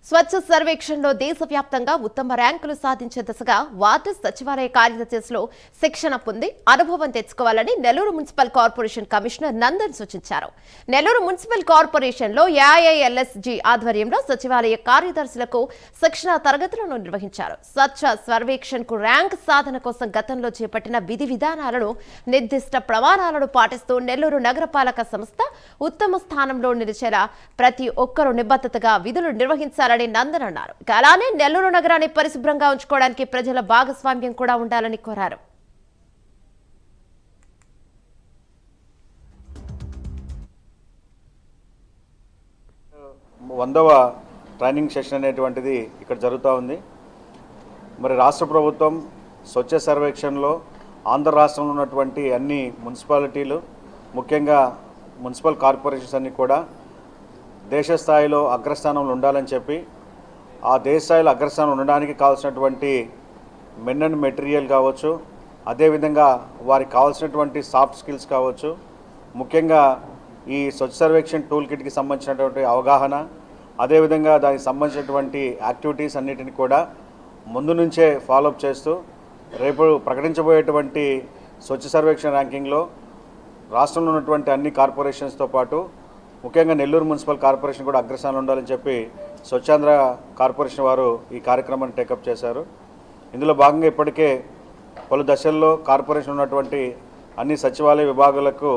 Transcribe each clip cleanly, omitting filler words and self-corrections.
స్వచ్ఛ సర్వేక్షణలో దేశవ్యాప్తంగా ఉత్తమ ర్యాంకులు సాధించే దిశగా వార్డు సచివాలయ కార్యదర్శిలో శిక్షణ పొంది అనుభవం తెచ్చుకోవాలని Nellore municipal corporation commissioner Nandan సూచించారు. నెల్లూరు మున్సిపల్ కార్పొరేషన్లో ఏఐఎల్ఎస్జీ ఆధ్వర్యంలో సచివాలయ కార్యదర్శులకు శిక్షణ తరగతులను నిర్వహించారు. స్వచ్ఛ సర్వేక్షణకు ర్యాంక్ సాధన కోసం గతంలో చేపట్టిన విధి విధానాలను నిర్దిష్ట ప్రమాణాలను పాటిస్తూ నెల్లూరు నగరపాలక సంస్థ ఉత్తమ స్థానంలో నిలిచేలా ప్రతి ఒక్కరూ నిబద్ధతగా విధులు నిర్వహించాలని నందన్ అన్నారు. అలానే నెల్లూరు నగరాన్ని పరిశుభ్రంగా ఉంచుకోవడానికి ప్రజల భాగస్వామ్యం కూడా ఉండాలని కోరారు. వందవ ట్రైనింగ్ సెషన్ అనేటువంటిది ఇక్కడ జరుగుతూ ఉంది. మరి రాష్ట్ర ప్రభుత్వం స్వచ్ఛ సర్వేక్షణలో ఆంధ్ర రాష్ట్రంలో ఉన్నటువంటి అన్ని మున్సిపాలిటీలు, ముఖ్యంగా మున్సిపల్ కార్పొరేషన్స్ అన్నీ కూడా దేశ స్థాయిలో అగ్రస్థానంలో ఉండాలని చెప్పి, ఆ దేశ స్థాయిలో అగ్రస్థానం ఉండడానికి కావాల్సినటువంటి మెన్ అండ్ మెటీరియల్ కావచ్చు, అదేవిధంగా వారికి కావాల్సినటువంటి సాఫ్ట్ స్కిల్స్ కావచ్చు, ముఖ్యంగా ఈ స్వచ్ఛ సర్వేక్షణ్ టూల్ కిట్కి సంబంధించినటువంటి అవగాహన, అదేవిధంగా దానికి సంబంధించినటువంటి యాక్టివిటీస్ అన్నిటిని కూడా ముందు నుంచే ఫాలోఅప్ చేస్తూ రేపు ప్రకటించబోయేటువంటి స్వచ్ఛ సర్వేక్షణ ర్యాంకింగ్లో రాష్ట్రంలో ఉన్నటువంటి అన్ని కార్పొరేషన్స్తో పాటు ముఖ్యంగా నెల్లూరు మున్సిపల్ కార్పొరేషన్ కూడా అగ్రస్థానంలో ఉండాలని చెప్పి స్వచ్ఛాంధ్ర కార్పొరేషన్ వారు ఈ కార్యక్రమాన్ని టేకప్ చేశారు. ఇందులో భాగంగా ఇప్పటికే పలు దశల్లో కార్పొరేషన్ ఉన్నటువంటి అన్ని సచివాలయ విభాగాలకు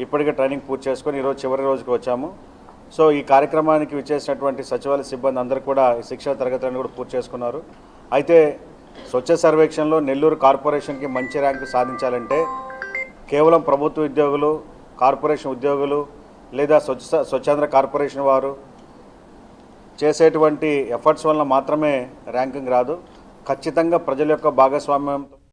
ఇప్పటికే ట్రైనింగ్ పూర్తి చేసుకొని ఈరోజు చివరి రోజుకి వచ్చాము. సో ఈ కార్యక్రమానికి విచ్చేసినటువంటి సచివాలయ సిబ్బంది అందరూ కూడా ఈ శిక్షణ తరగతులను కూడా పూర్తి చేసుకున్నారు. అయితే స్వచ్ఛ సర్వేక్షణలో నెల్లూరు కార్పొరేషన్కి మంచి ర్యాంకు సాధించాలంటే కేవలం ప్రభుత్వ ఉద్యోగులు, కార్పొరేషన్ ఉద్యోగులు లేదా స్వచ్ఛాంధ్ర కార్పొరేషన్ వారు చేసేటువంటి ఎఫర్ట్స్ వలన మాత్రమే ర్యాంకింగ్ రాదు. ఖచ్చితంగా ప్రజల యొక్క భాగస్వామ్యంతో